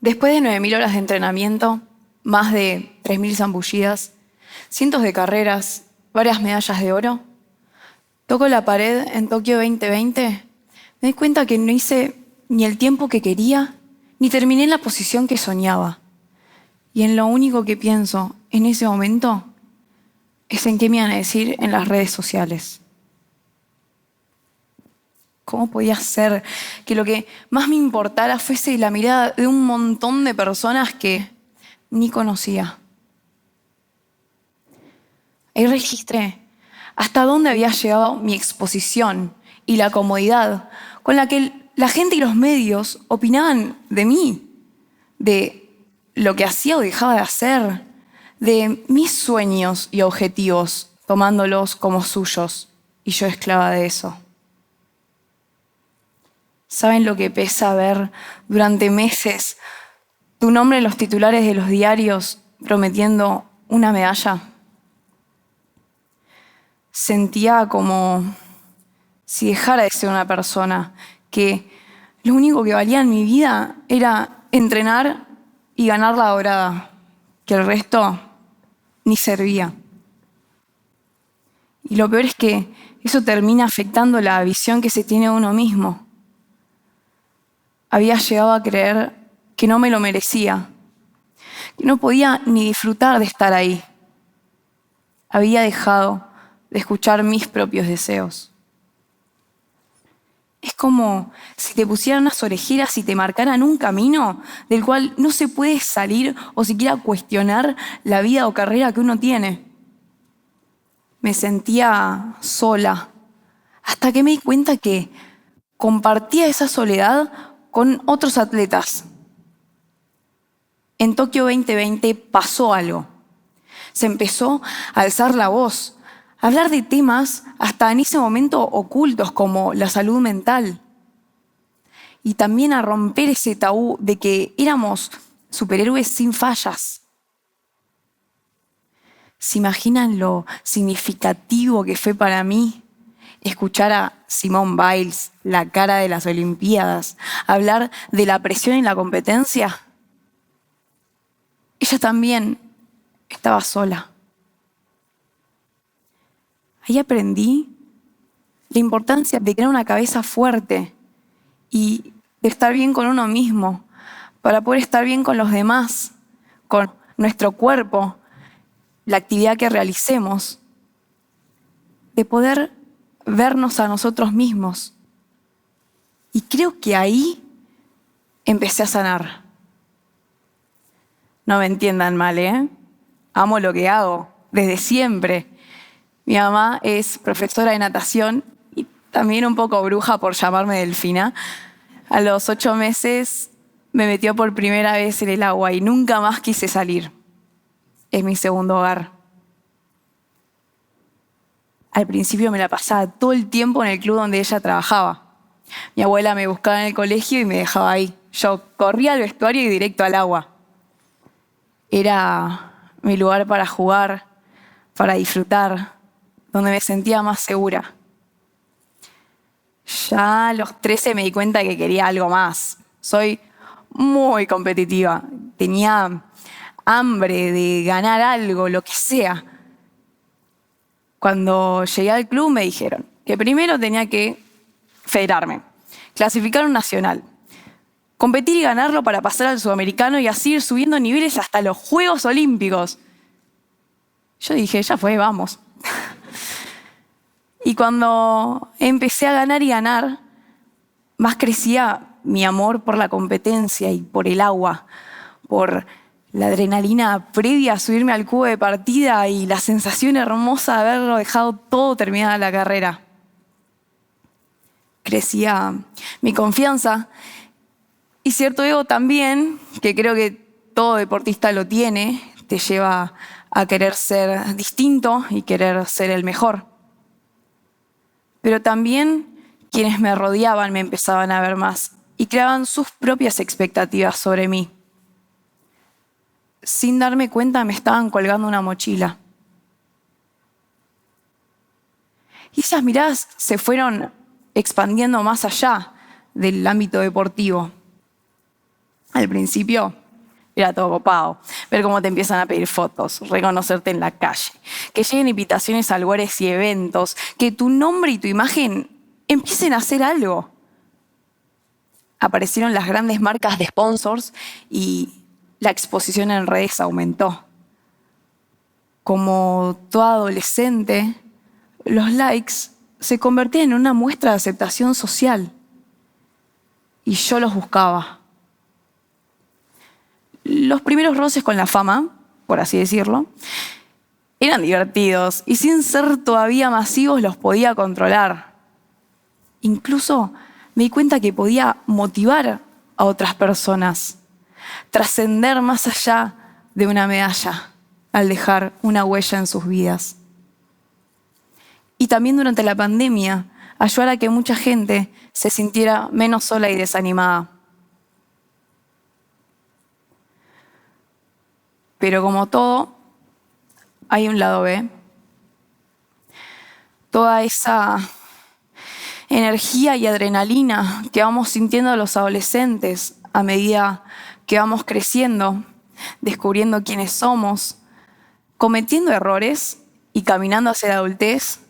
Después de 9.000 horas de entrenamiento, más de 3.000 zambullidas, cientos de carreras, varias medallas de oro, toco la pared en Tokio 2020, me doy cuenta que no hice ni el tiempo que quería, ni terminé en la posición que soñaba. Y en lo único que pienso en ese momento es en qué me iban a decir en las redes sociales. ¿Cómo podía ser que lo que más me importara fuese la mirada de un montón de personas que ni conocía? Ahí registré hasta dónde había llegado mi exposición y la comodidad con la que la gente y los medios opinaban de mí, de lo que hacía o dejaba de hacer, de mis sueños y objetivos, tomándolos como suyos, y yo esclava de eso. ¿Saben lo que pesa ver durante meses tu nombre en los titulares de los diarios prometiendo una medalla? Sentía como si dejara de ser una persona, que lo único que valía en mi vida era entrenar y ganar la dorada, que el resto ni servía. Y lo peor es que eso termina afectando la visión que se tiene de uno mismo. Había llegado a creer que no me lo merecía, que no podía ni disfrutar de estar ahí. Había dejado de escuchar mis propios deseos. Es como si te pusieran unas orejeras y te marcaran un camino del cual no se puede salir o siquiera cuestionar la vida o carrera que uno tiene. Me sentía sola, hasta que me di cuenta que compartía esa soledad con otros atletas. En Tokio 2020 pasó algo. Se empezó a alzar la voz, a hablar de temas hasta en ese momento ocultos como la salud mental. Y también a romper ese tabú de que éramos superhéroes sin fallas. ¿Se imaginan lo significativo que fue para mí escuchar a Simone Biles, la cara de las Olimpiadas, hablar de la presión en la competencia? Ella también estaba sola. Ahí aprendí la importancia de tener una cabeza fuerte y de estar bien con uno mismo, para poder estar bien con los demás, con nuestro cuerpo, la actividad que realicemos, de poder vernos a nosotros mismos. Y creo que ahí empecé a sanar. No me entiendan mal, ¿eh? Amo lo que hago, desde siempre. Mi mamá es profesora de natación y también un poco bruja por llamarme Delfina. A los 8 meses me metió por primera vez en el agua y nunca más quise salir. Es mi segundo hogar. Al principio me la pasaba todo el tiempo en el club donde ella trabajaba. Mi abuela me buscaba en el colegio y me dejaba ahí. Yo corría al vestuario y directo al agua. Era mi lugar para jugar, para disfrutar, donde me sentía más segura. Ya a los 13 me di cuenta que quería algo más. Soy muy competitiva. Tenía hambre de ganar algo, lo que sea. Cuando llegué al club me dijeron que primero tenía que federarme, clasificar un nacional, competir y ganarlo para pasar al sudamericano y así ir subiendo niveles hasta los Juegos Olímpicos. Yo dije, ya fue, vamos. Y cuando empecé a ganar y ganar, más crecía mi amor por la competencia y por el agua, por la adrenalina previa a subirme al cubo de partida y la sensación hermosa de haberlo dejado todo terminada la carrera. Crecía mi confianza y cierto ego también, que creo que todo deportista lo tiene, te lleva a querer ser distinto y querer ser el mejor. Pero también quienes me rodeaban me empezaban a ver más y creaban sus propias expectativas sobre mí. Sin darme cuenta me estaban colgando una mochila. Y esas miradas se fueron expandiendo más allá del ámbito deportivo. Al principio era todo copado, ver cómo te empiezan a pedir fotos, reconocerte en la calle, que lleguen invitaciones a lugares y eventos, que tu nombre y tu imagen empiecen a hacer algo. Aparecieron las grandes marcas de sponsors y la exposición en redes aumentó. Como toda adolescente, los likes se convertían en una muestra de aceptación social y yo los buscaba. Los primeros roces con la fama, por así decirlo, eran divertidos y sin ser todavía masivos los podía controlar. Incluso me di cuenta que podía motivar a otras personas, trascender más allá de una medalla al dejar una huella en sus vidas. Y también durante la pandemia, ayudar a que mucha gente se sintiera menos sola y desanimada. Pero como todo, hay un lado B. Toda esa energía y adrenalina que vamos sintiendo los adolescentes a medida que vamos creciendo, descubriendo quiénes somos, cometiendo errores y caminando hacia la adultez.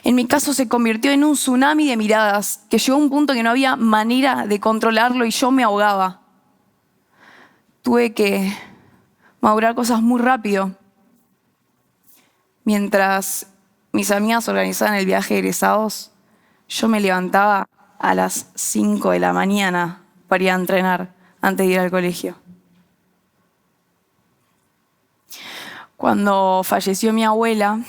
En mi caso se convirtió en un tsunami de miradas que llegó a un punto que no había manera de controlarlo y yo me ahogaba. Tuve que madurar cosas muy rápido. Mientras mis amigas organizaban el viaje de egresados, yo me levantaba a las 5 de la mañana para ir a entrenar antes de ir al colegio. Cuando falleció mi abuela,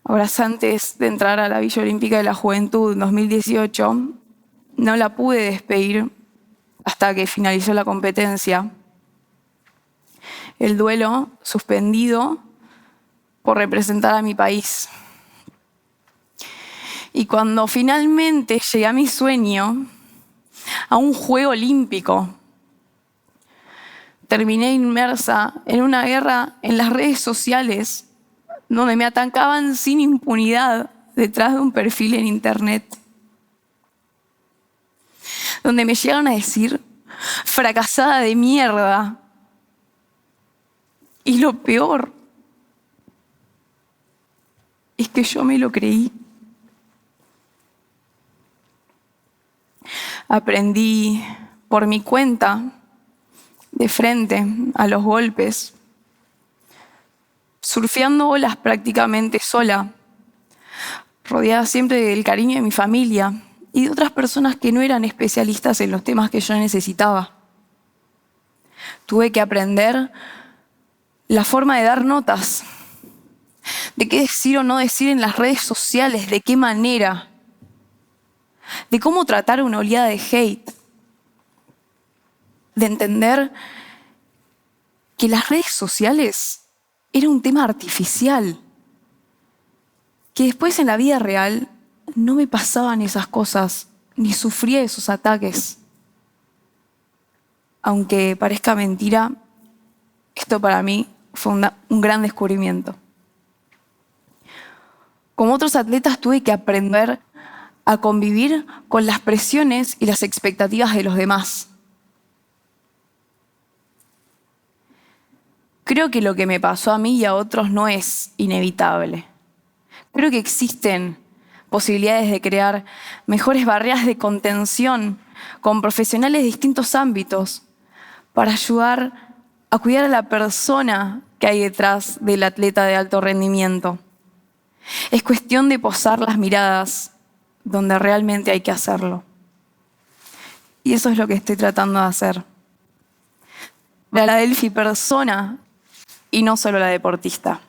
horas antes de entrar a la Villa Olímpica de la Juventud en 2018, no la pude despedir hasta que finalizó la competencia. El duelo suspendido por representar a mi país. Y cuando finalmente llegué a mi sueño, a un juego olímpico, terminé inmersa en una guerra en las redes sociales donde me atacaban sin impunidad detrás de un perfil en internet, donde me llegaron a decir fracasada de mierda. Y lo peor es que yo me lo creí. Aprendí por mi cuenta, de frente a los golpes, surfeando olas prácticamente sola, rodeada siempre del cariño de mi familia y de otras personas que no eran especialistas en los temas que yo necesitaba. Tuve que aprender la forma de dar notas, de qué decir o no decir en las redes sociales, de qué manera, de cómo tratar una oleada de hate, de entender que las redes sociales era un tema artificial, que después en la vida real no me pasaban esas cosas, ni sufría esos ataques. Aunque parezca mentira, esto para mí fue un gran descubrimiento. Como otros atletas tuve que aprender a convivir con las presiones y las expectativas de los demás. Creo que lo que me pasó a mí y a otros no es inevitable. Creo que existen posibilidades de crear mejores barreras de contención con profesionales de distintos ámbitos para ayudar a cuidar a la persona que hay detrás del atleta de alto rendimiento. Es cuestión de posar las miradas donde realmente hay que hacerlo. Y eso es lo que estoy tratando de hacer. La Delphi persona y no solo la deportista.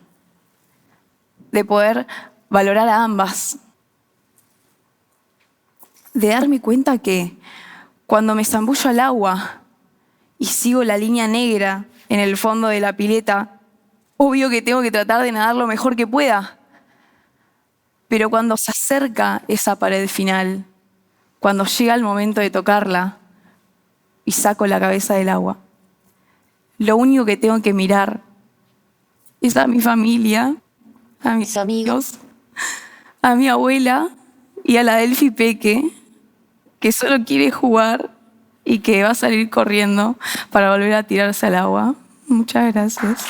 De poder valorar a ambas. De darme cuenta que cuando me zambullo al agua y sigo la línea negra en el fondo de la pileta, obvio que tengo que tratar de nadar lo mejor que pueda. Pero cuando se acerca esa pared final, cuando llega el momento de tocarla y saco la cabeza del agua, lo único que tengo que mirar es a mi familia, a mis amigos, a mi abuela y a la Delphi Peque, que solo quiere jugar y que va a salir corriendo para volver a tirarse al agua. Muchas gracias.